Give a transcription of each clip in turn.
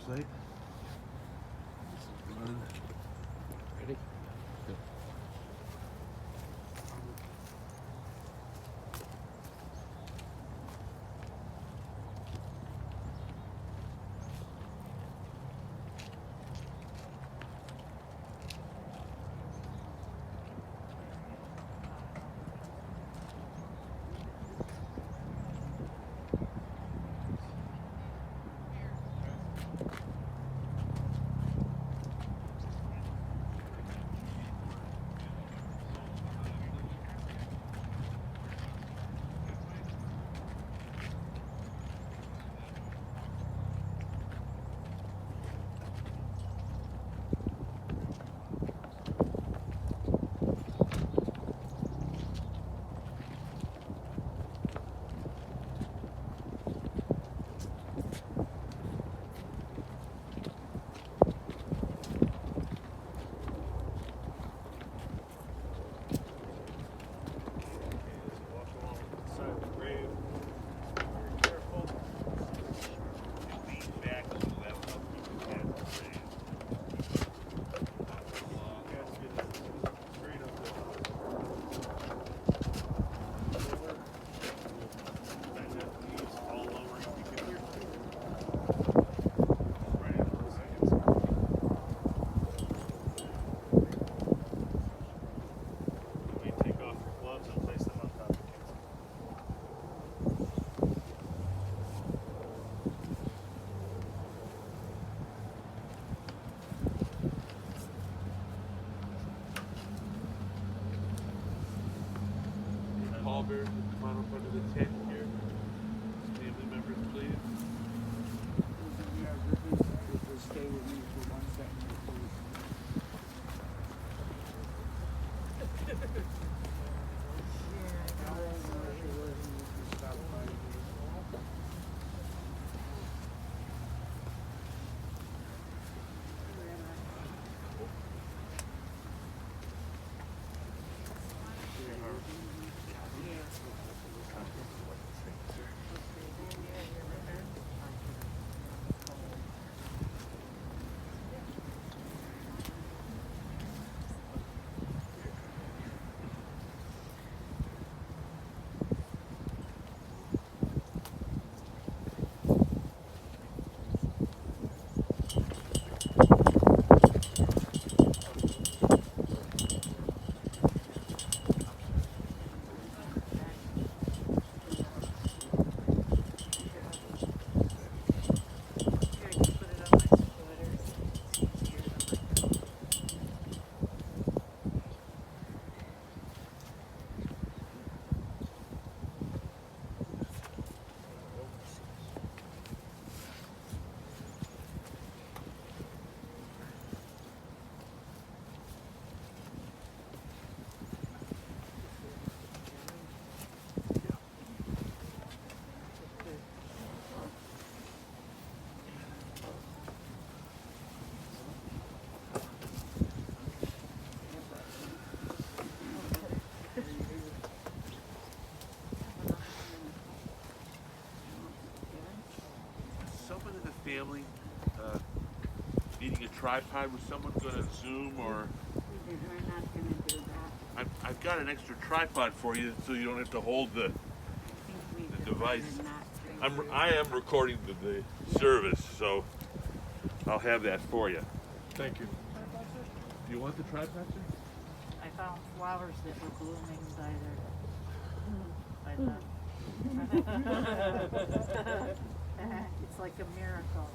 site. Ready? Good. Pallbearers would come on up under the tent here. Family members, please. Stay with me for 1 second, please. Someone in the family needing a tripod, was someone going to Zoom or? We're not going to do that. I've got an extra tripod for you so you don't have to hold the device. I am recording the service, so I'll have that for you. Thank you. Do you want the tripod, sir? I found flowers that were blooming by the it's like a miracle.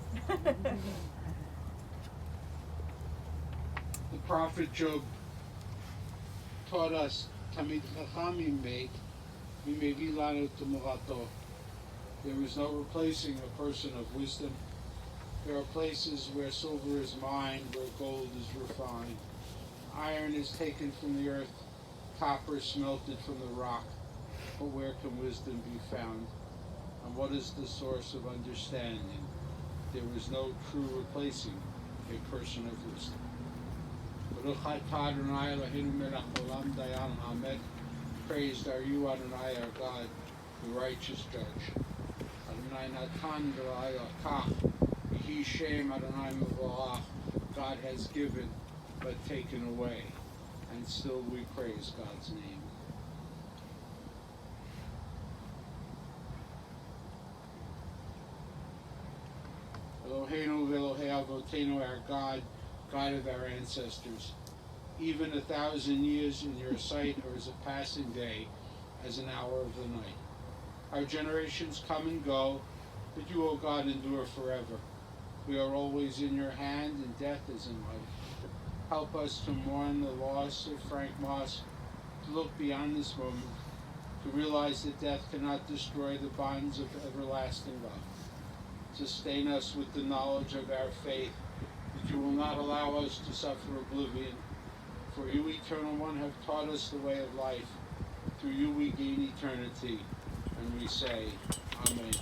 The prophet Job taught us, Tamid Chachamim made, Mimevi lanu t'murato. There is no replacing a person of wisdom. There are places where silver is mined, where gold is refined. Iron is taken from the earth, copper smelted from the rock. But where can wisdom be found? And what is the source of understanding? There is no true replacing a person of wisdom. Praised are you, Adonai, our God, the righteous judge. Adonai natan v'ra'ayah kach, Yehi Shem Adonai Mevorach, God has given but taken away, and still we praise God's name. Eloheinu v'Elohei Avotenu, our God, God of our ancestors. Even 1,000 years in your sight are as a passing day, as an hour of the night. Our generations come and go, but you, O God, endure forever. We are always in your hand, and death is in life. Help us to mourn the loss of Frank Moss, to look beyond this moment, to realize that death cannot destroy the bonds of everlasting love. Sustain us with the knowledge of our faith, that you will not allow us to suffer oblivion. For you, Eternal One, have taught us the way of life. Through you we gain eternity, and we say, Amen.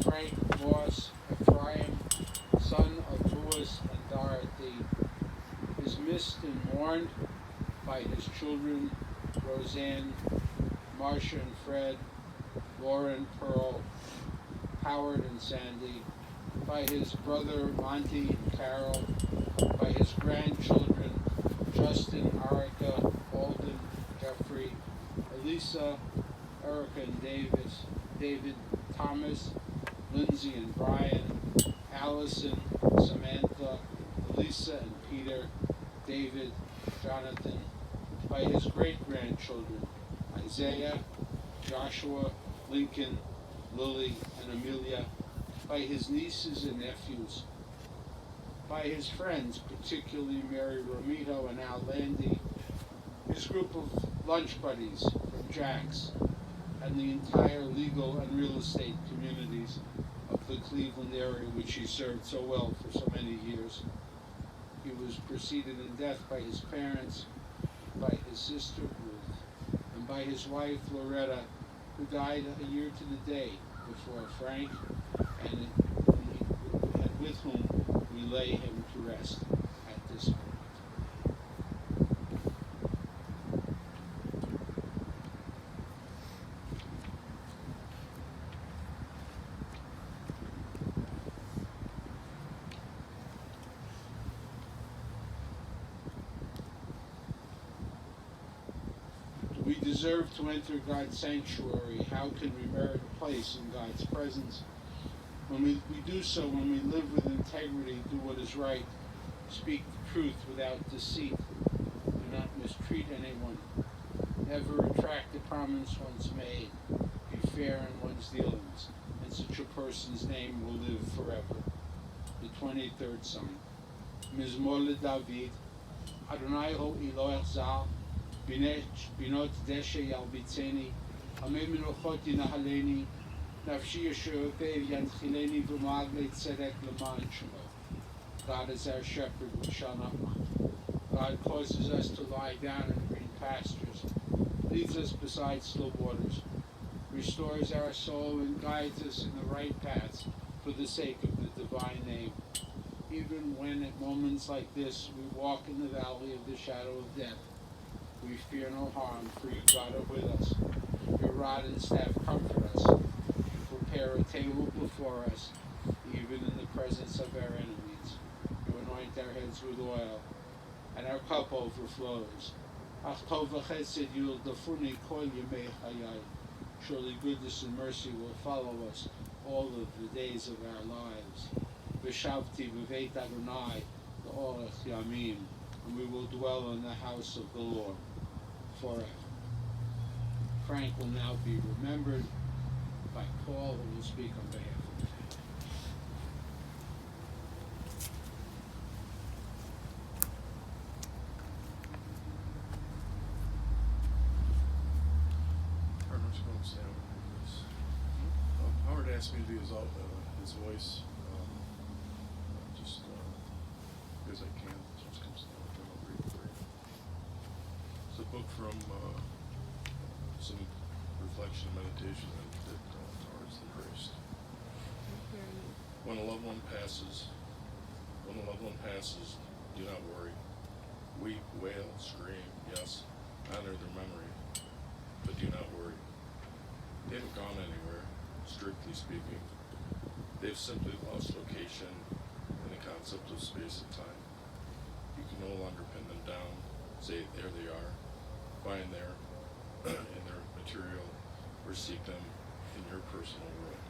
Frank Moss, Ephraim, son of Louis and Dorothy, is missed and mourned by his children, Roseanne, Marcia and Fred, Lauren, Pearl, Howard and Sandy, by his brother Monty and Carol, by his grandchildren, Justin, Arica, Alden, Jeffrey, Elisa, Erica and David, Thomas, Lindsay and Brian, Allison, Samantha, Elisa and Peter, David, Jonathan, by his great-grandchildren, Isaiah, Joshua, Lincoln, Lily, and Amelia, by his nieces and nephews, by his friends, particularly Mary Romito and Al Landy, his group of lunch buddies from Jack's, and the entire legal and real estate communities of the Cleveland area which he served so well for so many years. He was preceded in death by his parents, by his sister Ruth, and by his wife Loretta, who died a year to the day before Frank, and with whom we lay him to rest at this point. We deserve to enter God's sanctuary. How can we merit a place in God's presence? When we do so, when we live with integrity, do what is right, speak the truth without deceit, do not mistreat anyone, never retract the promise once made, be fair in one's dealings, and such a person's name will live forever. The 23rd Psalm. Mizmor David, Adonai ho Eloach Zal, Binot Deshe Yalbitzeni, Amei Menochoti Nahaleni, Nafshi Yeshuopev Yanchileni V'Magle Tzedek L'man Shemo. God is our shepherd, we shall not want. God causes us to lie down in green pastures, leads us beside still waters, restores our soul and guides us in the right paths for the sake of the divine name. Even when at moments like this we walk in the valley of the shadow of death, we fear no harm, for you, God, are with us. Your rod and staff comfort us. You prepare a table before us, even in the presence of our enemies. You anoint our heads with oil, and our cup overflows. Ach tov v'chesed yildafuni kol yemei chayai. Surely goodness and mercy will follow us all of the days of our lives. V'shavti b'veit Adonai l'orech yamim, and we will dwell in the house of the Lord forever. Frank will now be remembered by Paul, who will speak on behalf of him. Howard asked me to be his voice, just because I can. Just comes down with him. I'll read it for you. It's a book from some reflection and meditation that towards the Christ. When a loved one passes, do not worry. Weep, wail, scream, yes, honor their memory, but do not worry. They haven't gone anywhere, strictly speaking. They've simply lost location in the concept of space and time. You can no longer pin them down, say, there they are, find their in their material, or seek them in your personal world.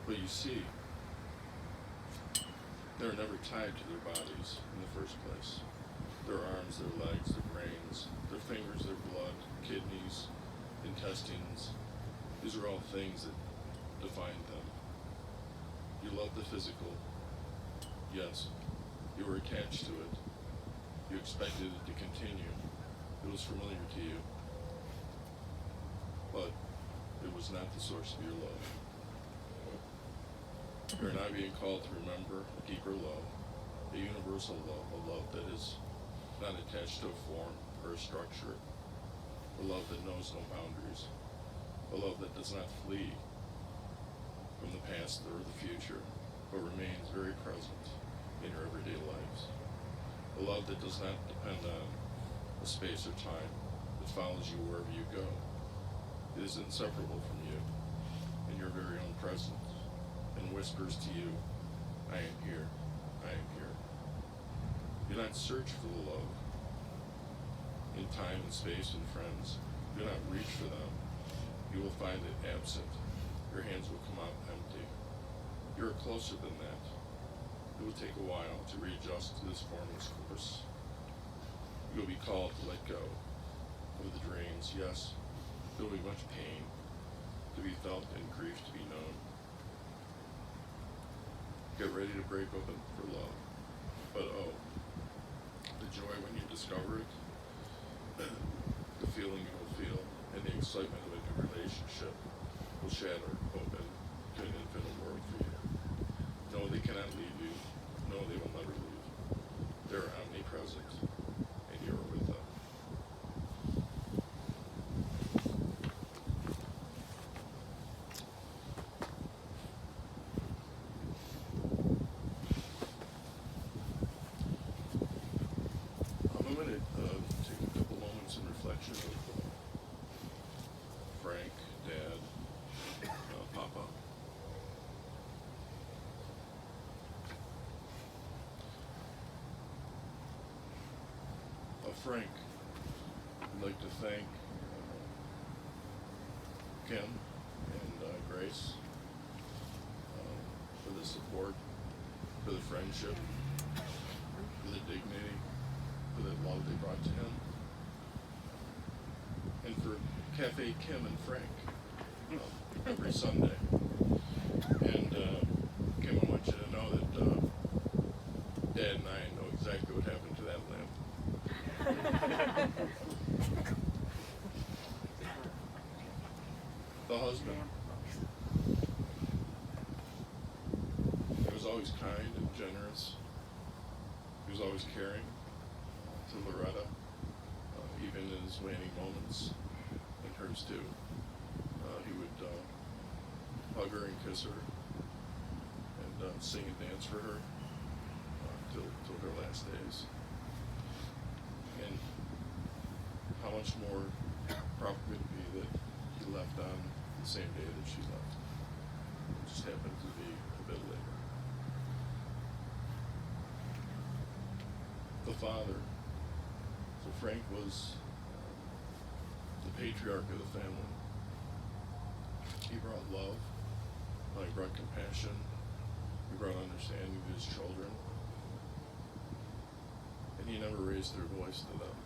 But you see, they're never tied to their bodies in the first place. Their arms, their legs, their brains, their fingers, their blood, kidneys, intestines, these are all things that define them. You love the physical. Yes, you were attached to it. You expected it to continue. It was familiar to you. But it was not the source of your love. You're not being called to remember a deeper love, a universal love, a love that is not attached to a form or a structure, a love that knows no boundaries, a love that does not flee from the past or the future, but remains very present in your everyday lives. A love that does not depend on a space or time, that follows you wherever you go. It is inseparable from you in your very own presence, and whispers to you, I am here, I am here. Do not search for the love in time and space and friends. Do not reach for them. You will find it absent. Your hands will come out empty. You are closer than that. It will take a while to readjust to this formless course. You will be called to let go of the dreams. Yes, there will be much pain to be felt and grief to be known. Get ready to break open for love. But oh, the joy when you discover it, the feeling you will feel, and the excitement of a new relationship will shatter open to an infinite world for you. No, they cannot leave you. No, they will never leave. They're omnipresent, and you are with them. I'm going to take a couple moments in reflection of Frank, Dad, Papa. Frank, I'd like to thank Kim and Grace for the support, for the friendship, for the dignity, for the love they brought to him, and for Cafe Kim and Frank every Sunday. And Kim, I want you to know that Dad and I know exactly what happened to that lamp. The husband, he was always kind and generous. He was always caring to Loretta, even in his waning moments, and hers too. He would hug her and kiss her, and sing and dance for her till her last days. And how much more proper could it be that he left on the same day that she left? It just happened to be a bit later. The father, so Frank was the patriarch of the family. He brought love, he brought compassion, he brought understanding to his children, and he never raised their voice to them.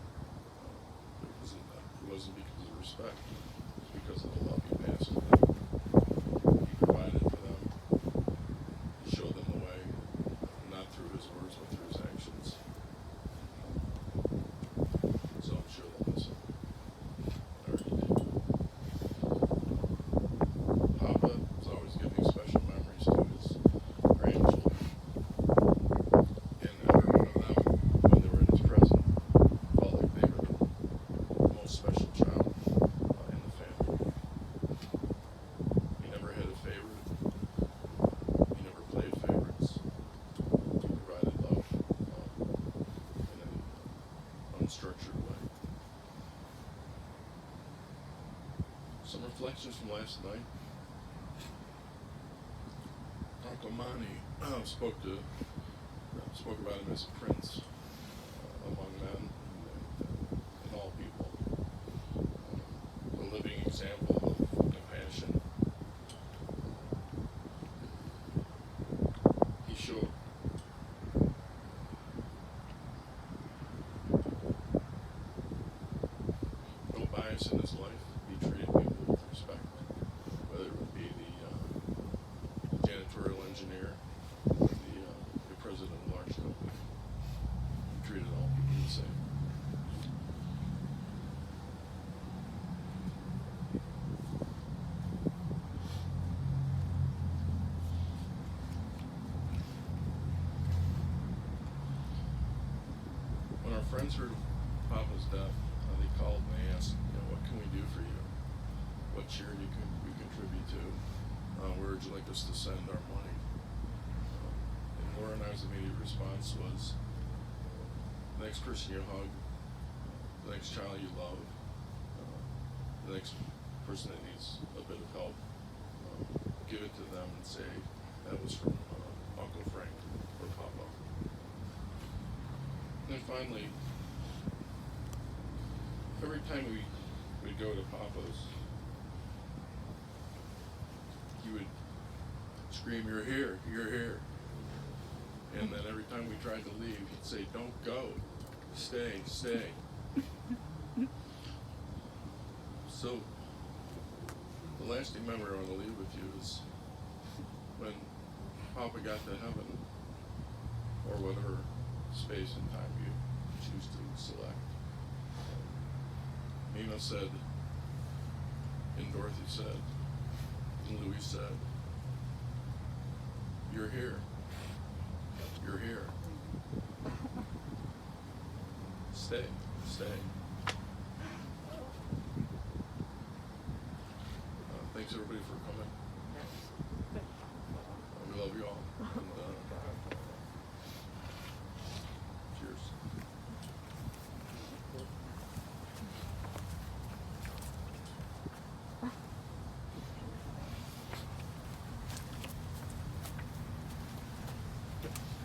It wasn't because of respect, it was because of the love he passed to them. He provided for them, he showed them the way, not through his words, but through his actions. So I'm sure they'll miss him. I already did. Papa is always giving special memories to his grandchildren. And every one of them, when they were in his presence, felt like they were the most special child in the family. He never had a favorite. He never played favorites. He provided love in an unstructured way. Some reflections from last night. Uncle Monty spoke about him as a prince among men and all people. A living example of compassion. He showed no bias in his life. He treated people with respect, whether it would be the janitorial engineer or the president of a large company. He treated all people the same. When our friends heard of Papa's death, they called and they asked, what can we do for you? What charity can we contribute to? Where would you like us to send our money? And Laura and I's immediate response was, the next person you hug, the next child you love, the next person that needs a bit of help, give it to them and say, that was from Uncle Frank or Papa. And then finally, every time we'd go to Papa's, he would scream, "You're here, you're here." And then every time we tried to leave, he'd say, "Don't go, stay, stay." So, the lasting memory I want to leave with you is when Papa got to heaven, or whatever space and time you choose to select. Nina said, and Dorothy said, and Louis said, "You're here. You're here. Stay, stay." Thanks everybody for coming. We love you all. And, cheers.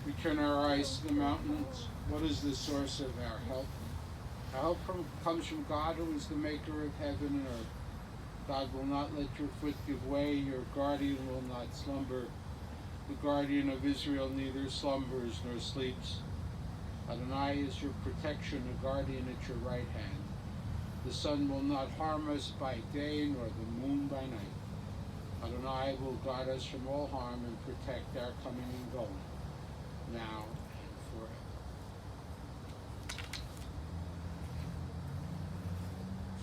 We turn our eyes to the mountains. What is the source of our help? Our help comes from God, who is the maker of heaven and earth. God will not let your foot give way. Your guardian will not slumber. The guardian of Israel neither slumbers nor sleeps. Adonai is your protection, a guardian at your right hand. The sun will not harm us by day, nor the moon by night. Adonai will guard us from all harm and protect our coming and going, now and forever.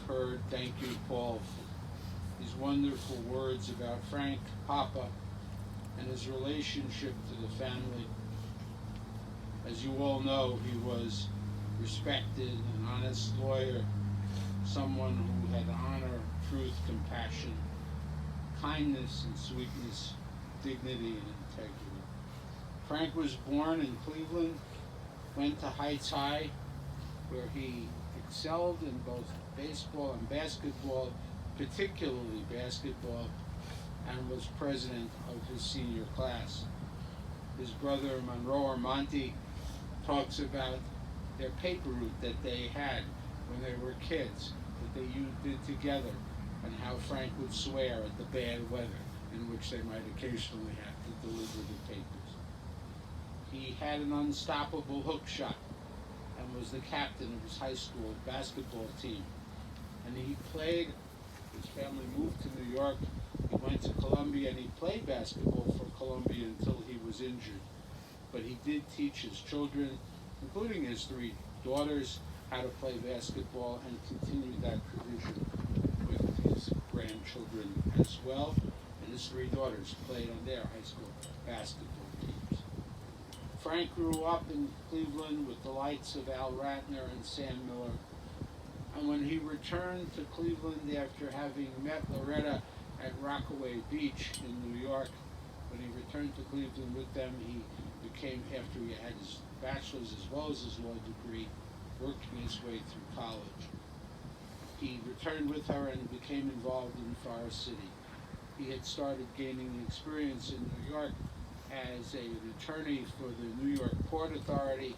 Heard, thank you, Paul, for these wonderful words about Frank, Papa, and his relationship to the family. As you all know, he was respected, an honest lawyer, someone who had honor, truth, compassion, kindness and sweetness, dignity and integrity. Frank was born in Cleveland, went to Heights High, where he excelled in both baseball and basketball, particularly basketball, and was president of his senior class. His brother Monroe, or Monty, talks about their paper route that they had when they were kids, that they did together, and how Frank would swear at the bad weather in which they might occasionally have to deliver the papers. He had an unstoppable hook shot and was the captain of his high school basketball team. And he played, his family moved to New York, he went to Columbia, and he played basketball for Columbia until he was injured. But he did teach his children, including his 3 daughters, how to play basketball, and continued that tradition with his grandchildren as well. And his 3 daughters played on their high school basketball teams. Frank grew up in Cleveland with the likes of Al Ratner and Sam Miller. And when he returned to Cleveland after having met Loretta at Rockaway Beach in New York, when he returned to Cleveland with them, he became, after he had his bachelor's as well as his law degree, working his way through college. He returned with her and became involved in Forest City. He had started gaining experience in New York as an attorney for the New York Port Authority.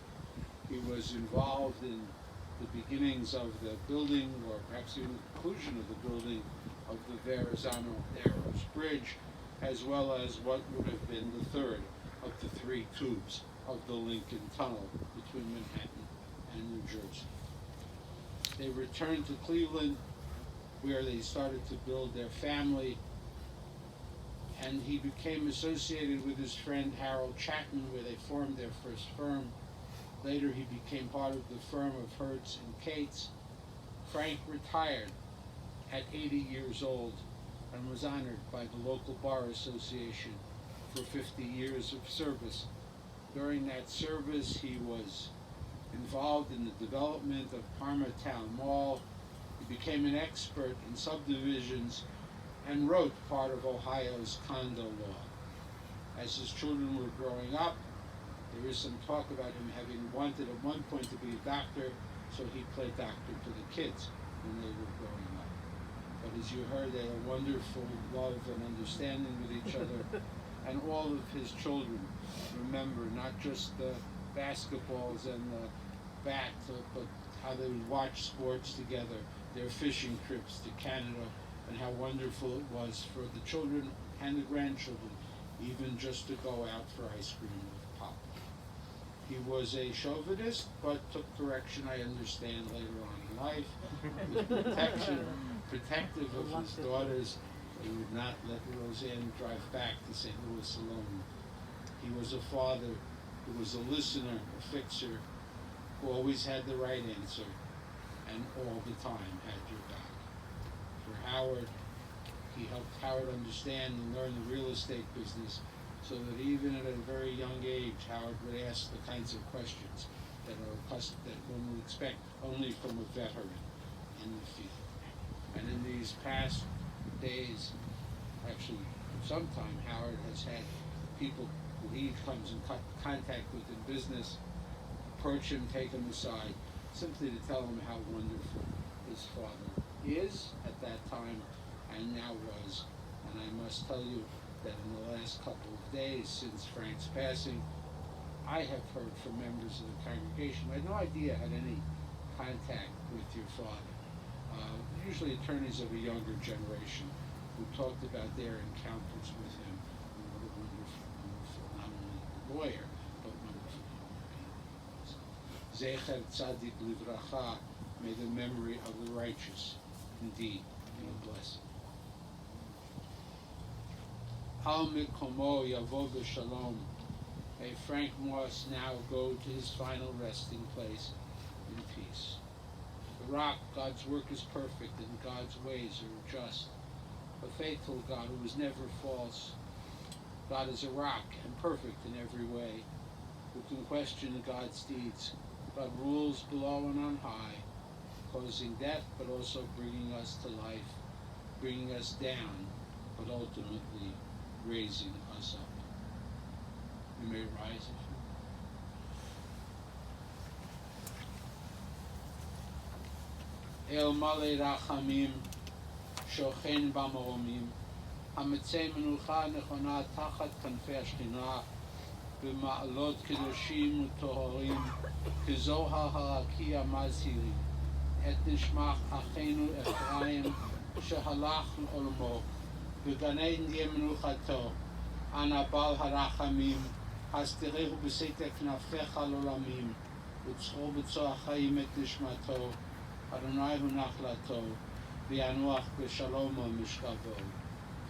He was involved in the beginnings of the building, or perhaps even the conclusion of the building, of the Verrazano-Narrows Bridge, as well as what would have been the third of the three tubes of the Lincoln Tunnel between Manhattan and New Jersey. They returned to Cleveland, where they started to build their family, and he became associated with his friend Harold Chapman, where they formed their first firm. Later he became part of the firm of Hertz and Cates. Frank retired at 80 years old and was honored by the local bar association for 50 years of service. During that service, he was involved in the development of Parma Town Mall. He became an expert in subdivisions and wrote part of Ohio's condo law. As his children were growing up, there is some talk about him having wanted at one point to be a doctor, so he played doctor to the kids when they were growing up. But as you heard, they had a wonderful love and understanding with each other. And all of his children remember not just the basketballs and the bats, but how they would watch sports together, their fishing trips to Canada, and how wonderful it was for the children and the grandchildren, even just to go out for ice cream with Pop. He was a chauvinist, but took correction, I understand, later on in life. He was protective of his daughters. He would not let Roseanne drive back to St. Louis alone. He was a father who was a listener, a fixer, who always had the right answer and all the time had your back. For Howard, he helped Howard understand and learn the real estate business, so that even at a very young age, Howard would ask the kinds of questions that one would expect only from a veteran in the field. And in these past days, actually sometime, Howard has had people who he comes in contact with in business approach him, take him aside, simply to tell him how wonderful his father is at that time and now was. And I must tell you that in the last couple of days since Frank's passing, I have heard from members of the congregation who had no idea had any contact with your father. Usually attorneys of a younger generation who talked about their encounters with him and what a wonderful, not only lawyer, but wonderful human being he was. Zecher Tzadik Livracha, may the memory of the righteous indeed be a blessing. Al Mikomo Yavo B'Shalom. May Frank Moss now go to his final resting place in peace. The rock, God's work is perfect and God's ways are just. A faithful God who is never false. God is a rock and perfect in every way. Who can question God's deeds? God rules below and on high, causing death but also bringing us to life, bringing us down, but ultimately raising us up. You may rise if you El Male Rachamim, Shochen Bamoromim, Hametzei Menucha Nechona Tachat Kanfei Ashchina, B'ma'alot Kedoshim U'Tohorim, Kezohar Harakia Mazhirim, Et Nishmach Achenu Ephraim, Shehalach Olmo, B'ganei Ndiye Menuchato, Ana Bal Harachamim, Hasterehu B'Seite Knafecha L'Olamim, U'Tzro B'Tzoach Chaim Et Nishmato, Adonai hu nachlato, v'yanuach b'shalom mishkavo,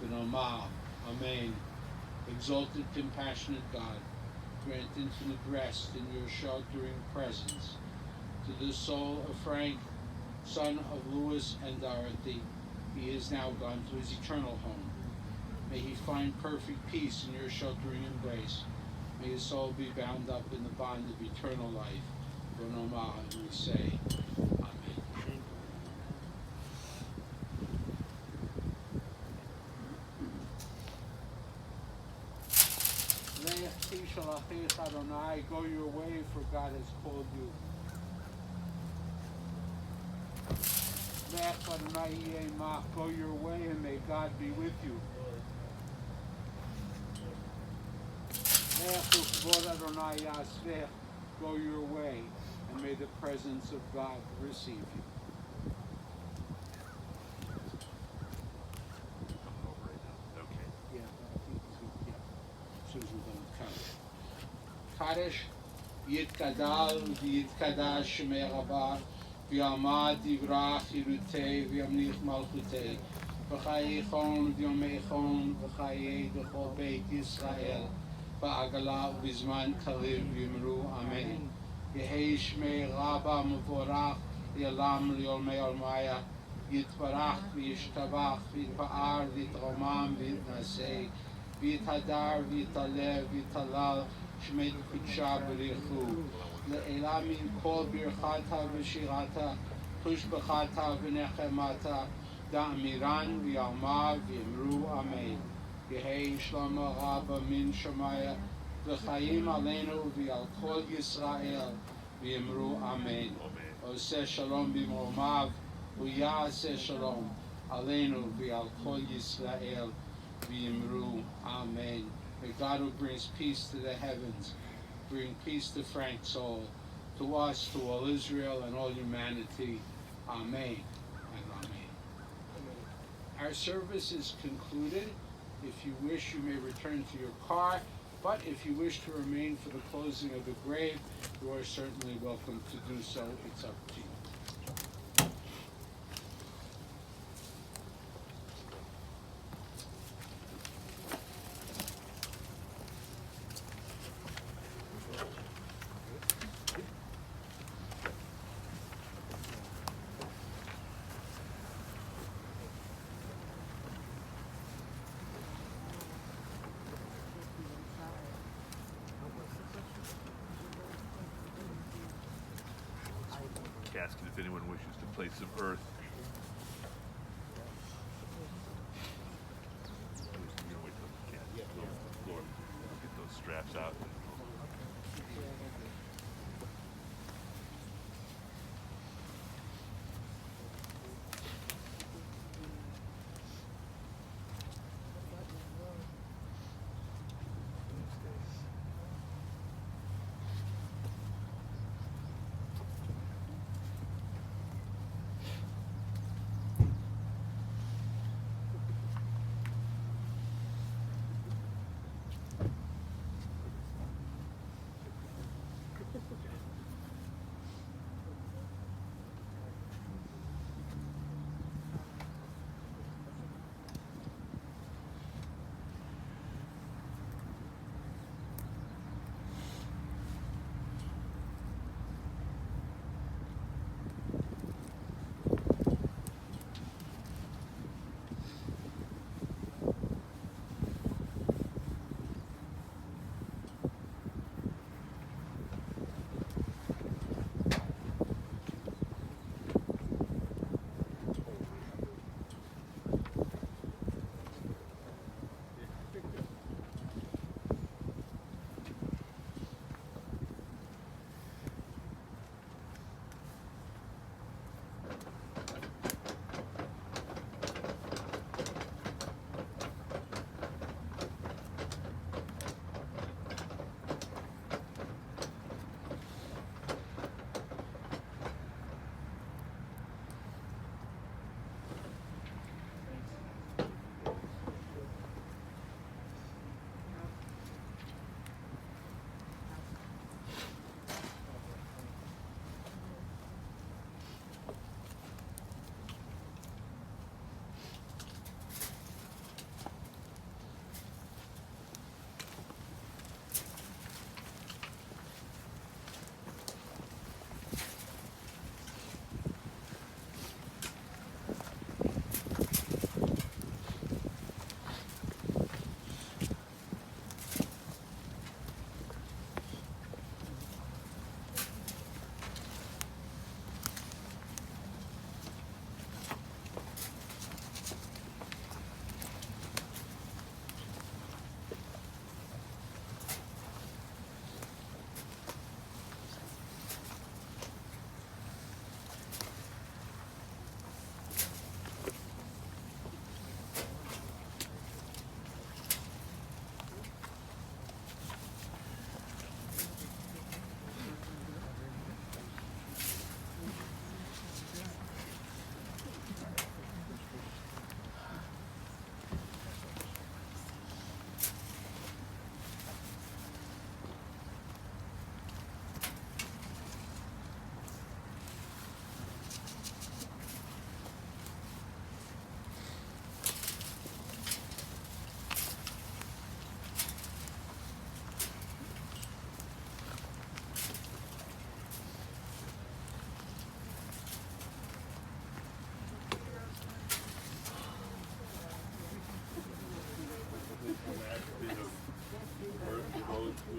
v'nomar, Amen. Exalted, compassionate God, grant infinite rest in your sheltering presence to the soul of Frank, son of Louis and Dorothy. He is now gone to his eternal home. May he find perfect peace in your sheltering embrace. May his soul be bound up in the bond of eternal life. V'nomar, we say, Amen. Adonai, go your way, for God has called you. Adonai, go your way, and may God be with you. Go your way, and may the presence of God receive you. Okay. Yeah, I think yeah. Susan gonna count. Kaddish, Yitkadal, Yitkadash, Merabah, V'yamad, Yivrach, Yirutei, V'yamlich Malchutei, V'chayechon, V'yomechon, V'chayei, V'chol Beit Yisrael, V'agala, V'zman Kariv, V'yimru, Amen. Yehei Shmei Rabba Mevorach, Yalam Liolmei Olmaya, Yitbarach, V'yishtabach, V'yitpa'ar, V'yitromam, V'yitnasei, V'yithadar, V'yitalev, V'yitalal, Shmei Kudsha B'richu, Le'ela min kol birchata v'shirata, Tushbechata v'nechemata, Da'amiran v'yalma v'yimru Amen. Yehei Shlomo Rabba min Shemaya, V'chayim aleinu v'yal kol Yisrael, v'yimru Amen. Oseh Shalom b'mromav, U'yaseh Shalom, aleinu v'yal kol Yisrael, v'yimru Amen. May God who brings peace to the heavens, bring peace to Frank's soul, to us, to all Israel and all humanity. Amen and amen. Our service is concluded. If you wish, you may return to your car, but if you wish to remain for the closing of the grave, you are certainly welcome to do so. It's up to you. Casket if anyone wishes to place some earth. You're gonna wait till the casket goes to the floor. Get those straps out.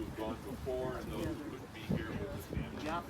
who've gone before and those who couldn't be here with the family. Yeah,